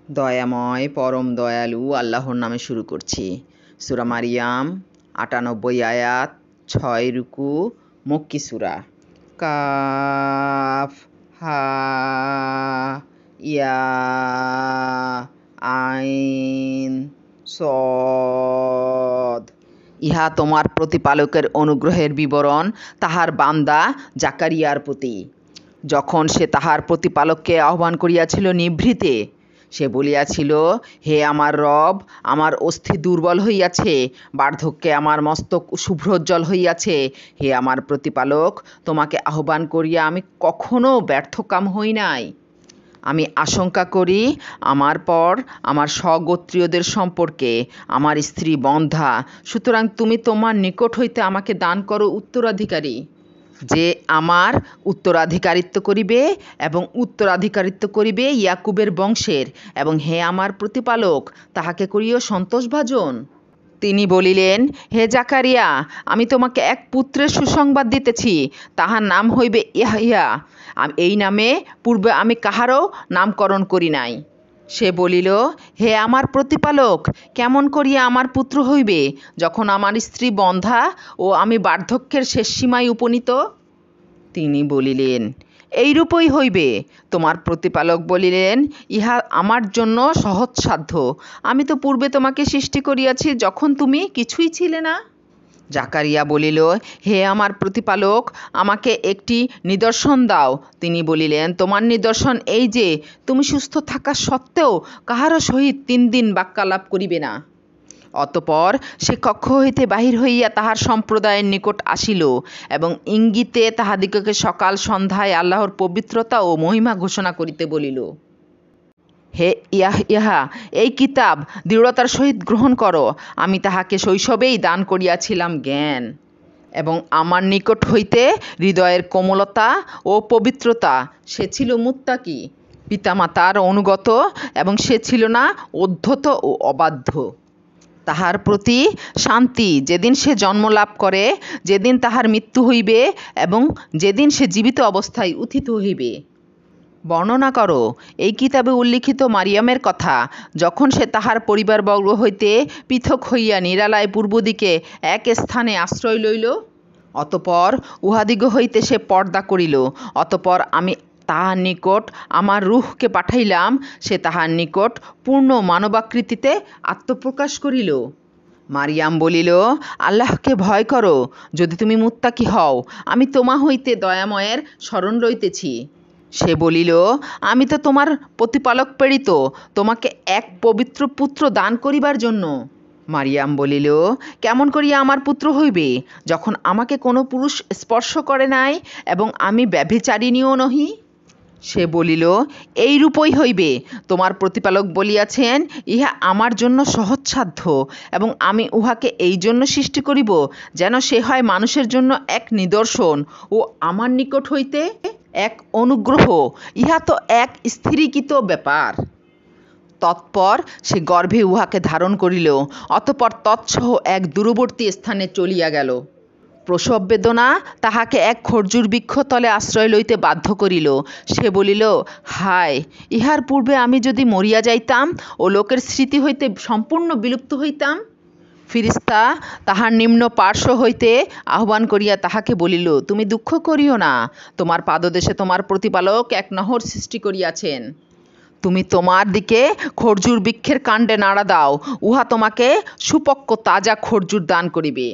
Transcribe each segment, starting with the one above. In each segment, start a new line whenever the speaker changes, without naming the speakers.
দয়াময় পরম দয়ালু আল্লাহর নামে শুরু করছি। সূরা মারিয়াম ৯৮ আয়াত ৬ রুকু মক্কি সূরা। কাফ হা ইয়া আইন সদ। ইহা তোমার প্রতিপালকের অনুগ্রহের বিবরণ তাহার বান্দা জাকারিয়ার প্রতি, যখন সে তাহার প্রতিপালককে আহ্বান করিয়াছিল নিভৃতে। সে বলিয়াছিল, হে আমার রব, আমার অস্থি দুর্বল হইয়াছে, বার্ধক্যে আমার মস্তক শুভ্রোজ্জ্বল হইয়াছে। হে আমার প্রতিপালক, তোমাকে আহ্বান করিয়া আমি কখনো ব্যর্থকাম হই নাই। আমি আশঙ্কা করি আমার পর আমার স্বগোত্রীয়দের সম্পর্কে, আমার স্ত্রী বন্ধ্যা, সুতরাং তুমি তোমার নিকট হইতে আমাকে দান করো উত্তরাধিকারী, যে আমার উত্তরাধিকারিত্ব করিবে এবং উত্তরাধিকারিত্ব করিবে ইয়াকুবের বংশের, এবং হে আমার প্রতিপালক, তাহাকে করিও সন্তোষভাজন। তিনি বলিলেন, হে জাকারিয়া, আমি তোমাকে এক পুত্রের সুসংবাদ দিতেছি, তাহার নাম হইবে ইয়াহইয়া। এই নামে পূর্বে আমি কাহারও নামকরণ করি নাই। সে বলিল, হে আমার প্রতিপালক, কেমন করিয়া আমার পুত্র হইবে, যখন আমার স্ত্রী বন্ধ্যা ও আমি বার্ধক্যের শেষ সীমায় উপনীত? তিনি বলিলেন, এইরূপই হইবে। তোমার প্রতিপালক বলিলেন, ইহা আমার জন্য সহজসাধ্য। আমি তো পূর্বে তোমাকে সৃষ্টি করিয়াছি, যখন তুমি কিছুই ছিলে না। জাকারিয়া বলিল, হে আমার প্রতিপালক, আমাকে একটি নিদর্শন দাও। তিনি বলিলেন, তোমার নিদর্শন এই যে, তুমি সুস্থ থাকা সত্ত্বেও কাহারও সহিত ৩ দিন বাক্যালাপ করিবে না। অতঃপর সে কক্ষ হইতে বাহির হইয়া তাহার সম্প্রদায়ের নিকট আসিল এবং ইঙ্গিতে তাহাদিগকে সকাল সন্ধ্যায় আল্লাহর পবিত্রতা ও মহিমা ঘোষণা করিতে বলিল। হে ইয়াহইয়া, এই কিতাব দৃঢ়তার সহিত গ্রহণ করো। আমি তাহাকে শৈশবেই দান করিয়াছিলাম জ্ঞান, এবং আমার নিকট হইতে হৃদয়ের কোমলতা ও পবিত্রতা। সে ছিল মুত্তাকি, পিতামাতার অনুগত, এবং সে ছিল না উদ্ধত ও অবাধ্য। তাহার প্রতি শান্তি যেদিন সে জন্ম লাভ করে, যেদিন তাহার মৃত্যু হইবে, এবং যেদিন সে জীবিত অবস্থায় উত্থিত হইবে। বর্ণনা করো এই কিতাবে উল্লিখিত মারিয়ামের কথা, যখন সে তাহার পরিবারবর্গ হইতে পৃথক হইয়া নিরালায় পূর্ব দিকে এক স্থানে আশ্রয় লইল। অতঃপর উহাদিগ হইতে সে পর্দা করিল। অতঃপর আমি তাহার নিকট আমার রূহকে পাঠাইলাম, সে তাহার নিকট পূর্ণ মানবাকৃতিতে আত্মপ্রকাশ করিল। মারিয়াম বলিল, আল্লাহকে ভয় করো, যদি তুমি মুত্তাকি হও। আমি তোমা হইতে দয়াময়ের শরণ লইতেছি। সে বলিল, আমি তো তোমার প্রতিপালক প্রেরিত, তোমাকে এক পবিত্র পুত্র দান করিবার জন্য। মারিয়াম বলিল, কেমন করিয়া আমার পুত্র হইবে, যখন আমাকে কোনো পুরুষ স্পর্শ করে নাই, এবং আমি ব্যভিচারিণীও নহি? সে বলিল, এইরূপই হইবে। তোমার প্রতিপালক বলিয়াছেন, ইহা আমার জন্য সহজসাধ্য, এবং আমি উহাকে এই জন্য সৃষ্টি করিব, যেন সে হয় মানুষের জন্য এক নিদর্শন ও আমার নিকট হইতে এক অনুগ্রহ। ইহা তো এক স্থিরীকৃত ব্যাপার। তৎপর সে গর্ভে উহাকে ধারণ করিল। অতঃপর তৎসহ এক দূরবর্তী স্থানে চলিয়া গেল। প্রসব বেদনা তাহাকে এক খর্জুর বৃক্ষ তলে আশ্রয় লইতে বাধ্য করিল। সে বলিল, হায়, ইহার পূর্বে আমি যদি মরিয়া যাইতাম ও লোকের স্মৃতি হইতে সম্পূর্ণ বিলুপ্ত হইতাম। ফিরিস্তা তাহার নিম্ন পার্শ্ব হইতে আহ্বান করিয়া তাহাকে বলিল, তুমি দুঃখ করিও না, তোমার পাদদেশে তোমার প্রতিপালক এক নহর সৃষ্টি করিয়াছেন। তুমি তোমার দিকে খর্জুর বৃক্ষের কাণ্ডে নাড়া দাও, উহা তোমাকে সুপক্ক তাজা খর্জুর দান করিবে।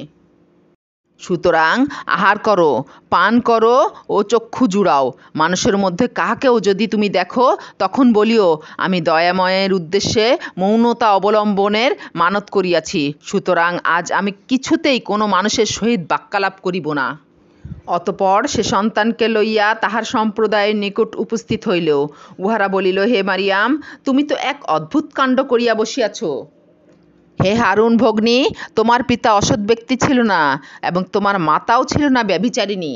সুতরাং আহার করো, পান করো ও চক্ষু জুড়াও। মানুষের মধ্যে কাহাকেও যদি তুমি দেখো, তখন বলিও, আমি দয়াময়ের উদ্দেশ্যে মৌনতা অবলম্বনের মানত করিয়াছি। সুতরাং আজ আমি কিছুতেই কোনো মানুষের সহিত বাক্যালাপ করিব না। অতঃপর সে সন্তানকে লইয়া তাহার সম্প্রদায়ের নিকট উপস্থিত হইল। উহারা বলিল, হে মারিয়াম, তুমি তো এক অদ্ভুত কাণ্ড করিয়া বসিয়াছ। হে হারুন ভগ্নী, তোমার পিতা অসৎ ব্যক্তি ছিল না, এবং তোমার মাতাও ছিল না ব্যভিচারিণী।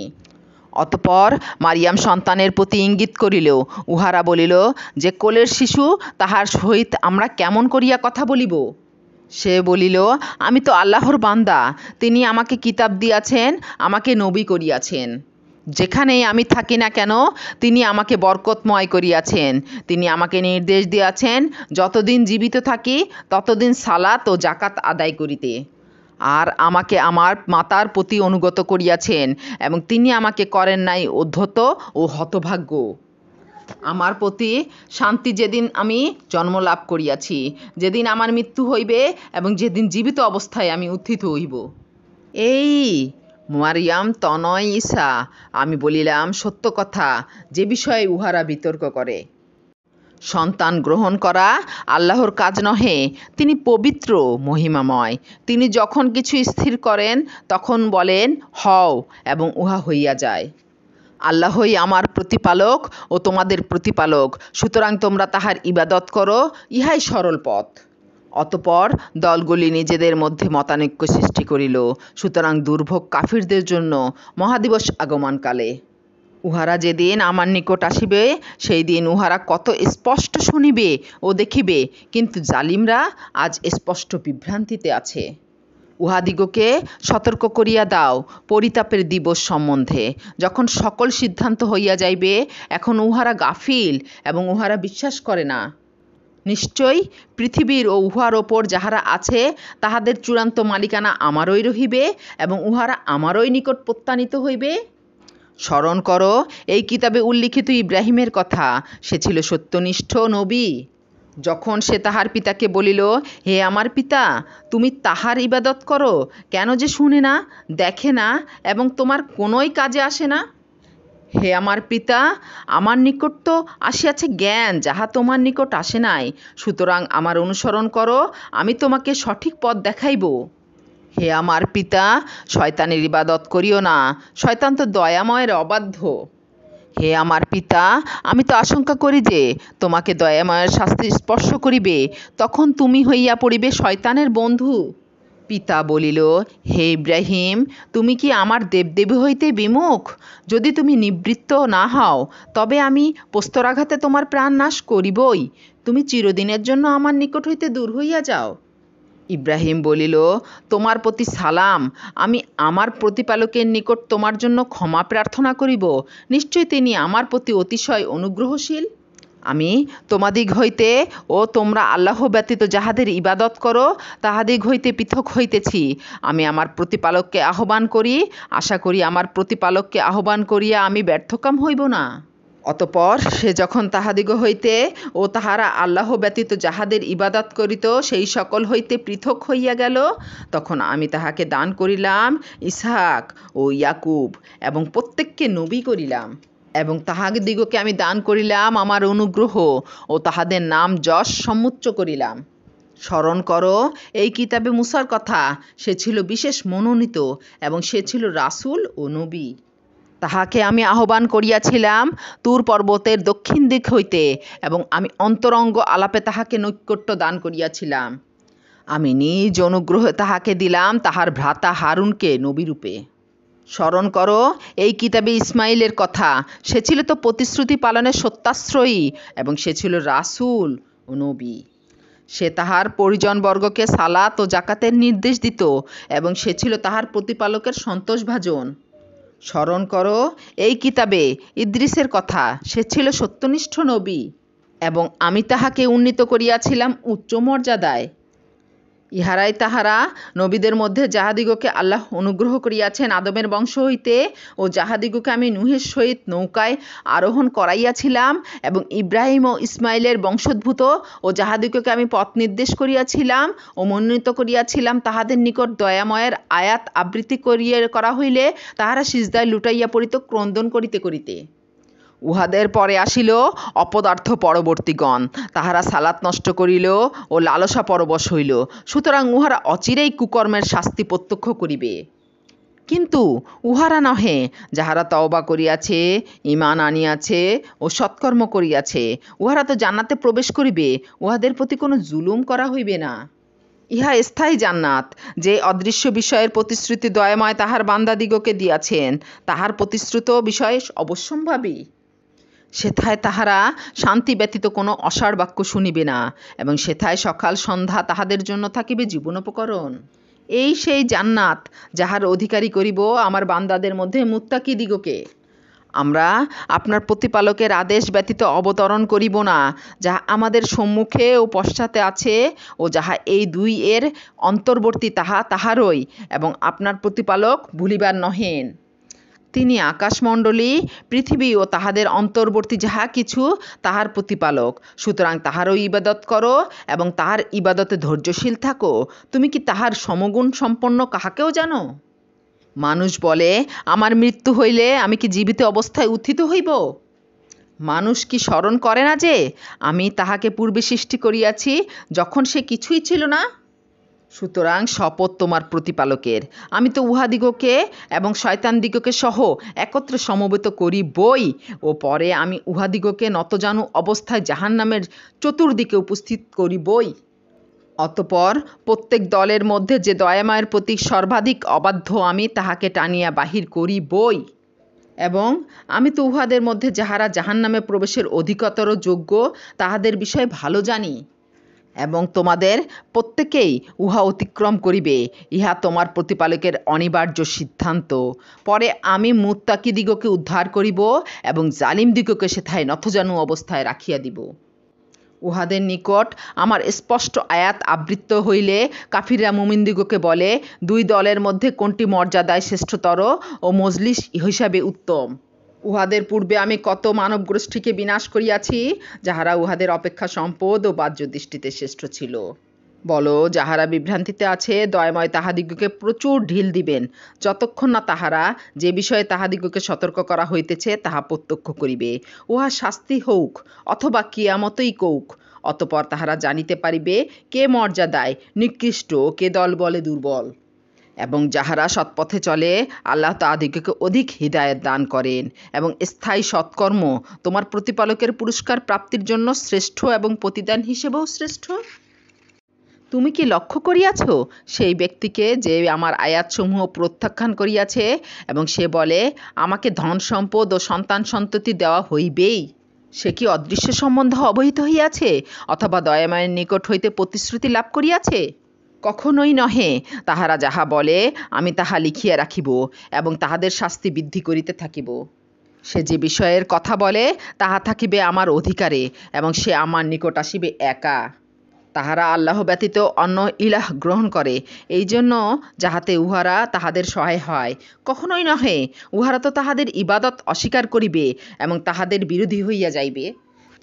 অতঃপর মারিয়াম সন্তানের প্রতি ইঙ্গিত করিল। উহারা বলিল, যে কোলের শিশু, তাহার সহিত আমরা কেমন করিয়া কথা বলিব? সে বলিল, আমি তো আল্লাহর বান্দা, তিনি আমাকে কিতাব দিয়াছেন, আমাকে নবী করিয়াছেন। যেখানেই আমি থাকি না কেন তিনি আমাকে বরকতময় করিয়াছেন। তিনি আমাকে নির্দেশ দিয়াছেন যতদিন জীবিত থাকি ততদিন সালাত ও জাকাত আদায় করিতে। আর আমাকে আমার মাতার প্রতি অনুগত করিয়াছেন এবং তিনি আমাকে করেন নাই উদ্ধত ও হতভাগ্য। আমার প্রতি শান্তি যেদিন আমি জন্ম লাভ করিয়াছি, যেদিন আমার মৃত্যু হইবে এবং যেদিন জীবিত অবস্থায় আমি উত্থিত হইব। এই মারিয়াম তনয় ঈসা, আমি বলিলাম সত্য কথা, যে বিষয়ে উহারা বিতর্ক করে। সন্তান গ্রহণ করা আল্লাহর কাজ নহে, তিনি পবিত্র মহিমাময়। তিনি যখন কিছু স্থির করেন তখন বলেন হও এবং উহা হইয়া যায়। আল্লাহই আমার প্রতিপালক ও তোমাদের প্রতিপালক, সুতরাং তোমরা তাহার ইবাদত করো, ইহাই সরল পথ। অতঃপর দলগুলি নিজেদের মধ্যে মতানৈক্য সৃষ্টি করিল। সুতরাং দুর্ভোগ কাফিরদের জন্য মহাদিবস আগমনকালে। উহারা যেদিন আমার নিকট আসিবে সেই দিন উহারা কত স্পষ্ট শুনিবে ও দেখিবে, কিন্তু জালিমরা আজ স্পষ্ট বিভ্রান্তিতে আছে। উহাদিগকে সতর্ক করিয়া দাও পরিতাপের দিবস সম্বন্ধে, যখন সকল সিদ্ধান্ত হইয়া যাইবে। এখন উহারা গাফিল এবং উহারা বিশ্বাস করে না। নিশ্চয়ই পৃথিবীর ও উহার ওপর যাহারা আছে তাহাদের চূড়ান্ত মালিকানা আমারই রহিবে এবং উহারা আমারই নিকট প্রত্যানীত হইবে। স্মরণ করো এই কিতাবে উল্লিখিত ইব্রাহিমের কথা। সে ছিল সত্যনিষ্ঠ নবী। যখন সে তাহার পিতাকে বলিল, হে আমার পিতা, তুমি তাহার ইবাদত করো, কেন যে শুনে না, দেখে না এবং তোমার কোনোই কাজে আসে না? হে আমার পিতা, আমার নিকট তো আসিয়াছে জ্ঞান, যাহা তোমার নিকট আসে নাই। সুতরাং আমার অনুসরণ করো, আমি তোমাকে সঠিক পথ দেখাইব। হে আমার পিতা, শয়তানের ইবাদত করিও না, শয়তান তো দয়াময়ের অবাধ্য। হে আমার পিতা, আমি তো আশঙ্কা করি যে তোমাকে দয়াময়ের শাস্তি স্পর্শ করিবে, তখন তুমি হইয়া পড়িবে শয়তানের বন্ধু। পিতা বলিল, হে ইব্রাহিম, তুমি কি আমার দেবদেবী হইতে বিমুখ? যদি তুমি নিবৃত্ত না হও তবে আমি প্রস্তরাঘাতে তোমার প্রাণ নাশ করিবই। তুমি চিরদিনের জন্য আমার নিকট হইতে দূর হইয়া যাও। ইব্রাহিম বলিল, তোমার প্রতি সালাম, আমি আমার প্রতিপালকের নিকট তোমার জন্য ক্ষমা প্রার্থনা করিব। নিশ্চয়ই তিনি আমার প্রতি অতিশয় অনুগ্রহশীল। আমি তোমাদিগ হইতে ও তোমরা আল্লাহ ব্যতীত যাহাদের ইবাদত করো তাহাদিগ হইতে পৃথক হইতেছি। আমি আমার প্রতিপালককে আহ্বান করি, আশা করি আমার প্রতিপালককে আহ্বান করিয়া আমি ব্যর্থকাম হইব না। অতঃপর সে যখন তাহাদিগ হইতে ও তাহারা আল্লাহ ব্যতীত যাহাদের ইবাদত করিত সেই সকল হইতে পৃথক হইয়া গেল, তখন আমি তাহাকে দান করিলাম ইসহাক ও ইয়াকুব এবং প্রত্যেককে নবী করিলাম। এবং তাহাদিগকে আমি দান করিলাম আমার অনুগ্রহ ও তাহাদের নাম যশ সমুচ্চ করিলাম। স্মরণ করো এই কিতাবে মুসার কথা। সে ছিল বিশেষ মনোনীত এবং সে ছিল রাসূল ও নবী। তাহাকে আমি আহ্বান করিয়াছিলাম তুর পর্বতের দক্ষিণ দিক হইতে এবং আমি অন্তরঙ্গ আলাপে তাহাকে নৈকট্য দান করিয়াছিলাম। আমি নিজ অনুগ্রহে তাহাকে দিলাম তাহার ভ্রাতা হারুনকে নবীরূপে। স্মরণ করো এই কিতাবে ইসমাইলের কথা। সে ছিল তো প্রতিশ্রুতি পালনের সত্যাশ্রয়ী এবং সে ছিল রাসূল ও নবী। সে তাহার পরিজনবর্গকে সালাত ও জাকাতের নির্দেশ দিত এবং সে ছিল তাহার প্রতিপালকের সন্তোষভাজন। স্মরণ করো এই কিতাবে ইদ্রিসের কথা। সে ছিল সত্যনিষ্ঠ নবী এবং আমি তাহাকে উন্নীত করিয়াছিলাম উচ্চ মর্যাদায়। ইহারাই তাহারা নবীদের মধ্যে যাহাদিগকে আল্লাহ অনুগ্রহ করিয়াছেন আদমের বংশ হইতে, ও যাহাদিগকে আমি নূহের সহিত নৌকায় আরোহণ করাইয়াছিলাম এবং ইব্রাহিম ও ইসমাইলের বংশোদ্ভূত, ও যাহাদিগকে আমি পথ নির্দেশ করিয়াছিলাম ও মনোনীত করিয়াছিলাম, তাহাদের নিকট দয়াময়ের আয়াত আবৃত্তি করা হইলে তাহারা সিজদায় লুটাইয়া পড়িত ক্রন্দন করিতে করিতে। উহাদের পরে আসিল অপদার্থ পরবর্তীগণ, তাহারা সালাত নষ্ট করিল ও লালসা পরবশ হইল। সুতরাং উহারা অচিরেই কুকর্মের শাস্তি প্রত্যক্ষ করিবে। কিন্তু উহারা নহে যাহারা তওবা করিয়াছে, ঈমান আনিয়াছে ও সৎকর্ম করিয়াছে, উহারা তো জান্নাতে প্রবেশ করিবে। উহাদের প্রতি কোনো জুলুম করা হইবে না। ইহা স্থায়ী জান্নাত, যে অদৃশ্য বিষয়ের প্রতিশ্রুতি দয়াময় তাহার বান্দাদিগকে দিয়াছেন, তাহার প্রতিশ্রুত বিষয় অবশ্যম্ভাবী। সেথায় তাহারা শান্তি ব্যতীত কোনো অসার বাক্য শুনিবে না এবং সেথায় সকাল সন্ধ্যা তাহাদের জন্য থাকিবে জীবনোপকরণ। এই সেই জান্নাত যাহার অধিকারী করিব আমার বান্দাদের মধ্যে মুত্তাকিদিগকে। আমরা আপনার প্রতিপালকের আদেশ ব্যতীত অবতরণ করিব না, যাহা আমাদের সম্মুখে ও পশ্চাতে আছে, ও যাহা এই দুই এর অন্তর্বর্তী তাহা তাহারই, এবং আপনার প্রতিপালক ভুলিবার নহেন। তিনি আকাশমণ্ডলী, পৃথিবী ও তাহাদের অন্তর্বর্তী যাহা কিছু তাহার প্রতিপালক। সুতরাং তাহারও ইবাদত করো এবং তাহার ইবাদতে ধৈর্যশীল থাকো। তুমি কি তাহার সমগুণ সম্পন্ন কাহাকেও জানো? মানুষ বলে, আমার মৃত্যু হইলে আমি কি জীবিত অবস্থায় উত্থিত হইব? মানুষ কি স্মরণ করে না যে আমি তাহাকে পূর্বে সৃষ্টি করিয়াছি, যখন সে কিছুই ছিল না? সুতরাং শপথ তোমার প্রতিপালকের, আমি তো উহাদিগকে এবং শয়তানদিগকে সহ একত্রে সমবেত করিবই, ও পরে আমি উহাদিগকে নতজানু অবস্থায় জাহান্নামের চতুর্দিকে উপস্থিত করিবই। অতঃপর প্রত্যেক দলের মধ্যে যে দয়াময়ের প্রতি সর্বাধিক অবাধ্য, আমি তাহাকে টানিয়া বাহির করিবই। এবং আমি তো উহাদের মধ্যে যাহারা জাহান্নামে প্রবেশের অধিকতর যোগ্য, তাহাদের বিষয়ে ভালো জানি। এবং তোমাদের প্রত্যেকেই উহা অতিক্রম করিবে, ইহা তোমার প্রতিপালকের অনিবার্য সিদ্ধান্ত। পরে আমি মুত্তাকিদিগকে উদ্ধার করিব এবং জালিমদিগকে সেথায় নথজানু অবস্থায় রাখিয়া দিব। উহাদের নিকট আমার স্পষ্ট আয়াত আবৃত্ত হইলে কাফিররা মুমিনদিগকে বলে, দুই দলের মধ্যে কোনটি মর্যাদায় শ্রেষ্ঠতর ও মজলিস হিসাবে উত্তম? উহাদের পূর্বে আমি কত মানব গোষ্ঠীকে বিনাশ করিয়াছি, যাহারা উহাদের অপেক্ষা সম্পদ ও বাহ্য দৃষ্টিতে শ্রেষ্ঠ ছিল। বলো, যাহারা বিভ্রান্তিতে আছে, দয়াময় তাহাদিগকে প্রচুর ঢিল দিবেন, যতক্ষণ না তাহারা যে বিষয়ে তাহাদিগকে সতর্ক করা হইতেছে তাহা প্রত্যক্ষ করিবে, উহা শাস্তি হউক অথবা কিয়ামতই কৌক। অতঃপর তাহারা জানিতে পারিবে কে মর্যাদায় নিকৃষ্ট, কে দল বলে দুর্বল। এবং যাহারা সৎপথে চলে, আল্লাহ তাহাদিগকে অধিক হিদায়াত দান করেন, এবং স্থায়ী সৎকর্ম তোমার প্রতিপালকের পুরস্কার প্রাপ্তির জন্য শ্রেষ্ঠ এবং প্রতিদান হিসেবেও শ্রেষ্ঠ। তুমি কি লক্ষ্য করিয়াছ সেই ব্যক্তিকে যে আমার আয়াতসমূহ প্রত্যাখ্যান করিয়াছে, এবং সে বলে, আমাকে ধন সম্পদ ও সন্তান সন্ততি দেওয়া হইবেই? সে কি অদৃশ্য সম্বন্ধে অবহিত হইয়াছে, অথবা দয়াময়ের নিকট হইতে প্রতিশ্রুতি লাভ করিয়াছে? কখনোই নহে। তাহারা যাহা বলে আমি তাহা লিখিয়া রাখিব এবং তাহাদের শাস্তি বৃদ্ধি করিতে থাকিব। সে যে বিষয়ের কথা বলে তাহা থাকিবে আমার অধিকারে, এবং সে আমার নিকট আসিবে একা। তাহারা আল্লাহ ব্যতীত অন্য ইলাহ গ্রহণ করে, এই জন্য যাহাতে উহারা তাহাদের সহায় হয়। কখনোই নহে। উহারা তো তাহাদের ইবাদত অস্বীকার করিবে এবং তাহাদের বিরোধী হইয়া যাইবে।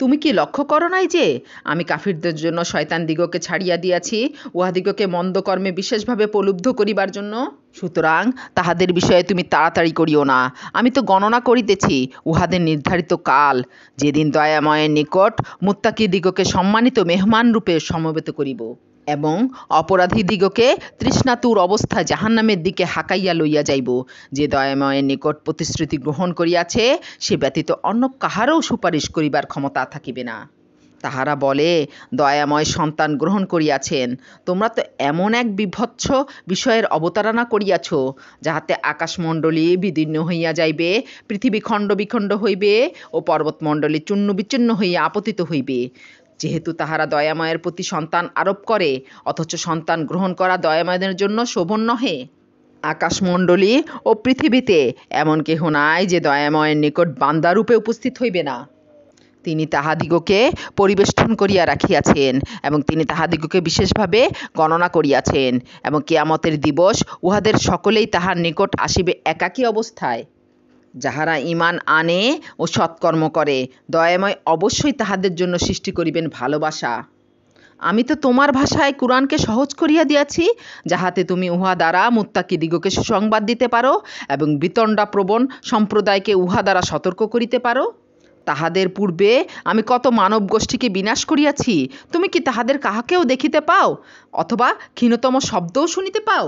তুমি কি লক্ষ্য করো নাই যে আমি কাফিরদের জন্য শয়তানদিগকে ছাড়িয়া দিয়াছি, উহাদিগকে মন্দকর্মে বিশেষভাবে প্রলুব্ধ করিবার জন্য? সুতরাং তাহাদের বিষয়ে তুমি তাড়াতাড়ি করিও না। আমি তো গণনা করিতেছি উহাদের নির্ধারিত কাল, যেদিন দয়াময়ের নিকট মুত্তাকিদিগকে সম্মানিত মেহমানরূপে সমবেত করিব, এবং অপরাধীদিগকে তৃষ্ণাতুর অবস্থায় জাহান্নামের দিকে হাঁকাইয়া লইয়া যাইব। যে দয়াময়ের নিকট প্রতিশ্রুতি গ্রহণ করিয়াছে, সে ব্যতীত অন্য কাহারও সুপারিশ করিবার ক্ষমতা থাকিবে না। তাহারা বলে, দয়াময় সন্তান গ্রহণ করিয়াছেন। তোমরা তো এমন এক বিভৎস বিষয়ের অবতারণা করিয়াছ, যাহাতে আকাশমণ্ডলী বিদীর্ণ হইয়া যাইবে, পৃথিবী খণ্ড বিখণ্ড হইবে ও পর্বতমণ্ডলী চূর্ণ বিচূর্ণ হইয়া আপতিত হইবে। যেহেতু তাহারা দয়াময়ের প্রতি সন্তান আরোপ করে, অথচ সন্তান গ্রহণ করা দয়াময়ের জন্য শোভন নহে। আকাশমণ্ডলী ও পৃথিবীতে এমন কেহ নাই যে দয়াময়ের নিকট বান্দারূপে উপস্থিত হইবে না। তিনি তাহাদিগকে পরিবেষ্টন করিয়া রাখিয়াছেন, এবং তিনি তাহাদিগকে বিশেষভাবে গণনা করিয়াছেন, এবং কিয়ামতের দিবস উহাদের সকলেই তাহার নিকট আসিবে একাকী অবস্থায়। যাহারা ঈমান আনে ও সৎকর্ম করে, দয়াময় অবশ্যই তাহাদের জন্য সৃষ্টি করিবেন ভালোবাসা। আমি তো তোমার ভাষায় কুরআনকে সহজ করিয়া দিয়াছি, যাহাতে তুমি উহা দ্বারা মুত্তাকিদিগকে সুসংবাদ দিতে পারো এবং বিতণ্ডাপ্রবণ সম্প্রদায়কে উহা দ্বারা সতর্ক করিতে পারো। তাহাদের পূর্বে আমি কত মানব গোষ্ঠীকে বিনাশ করিয়াছি, তুমি কি তাহাদের কাহাকেও দেখিতে পাও, অথবা ক্ষীণতম শব্দও শুনিতে পাও?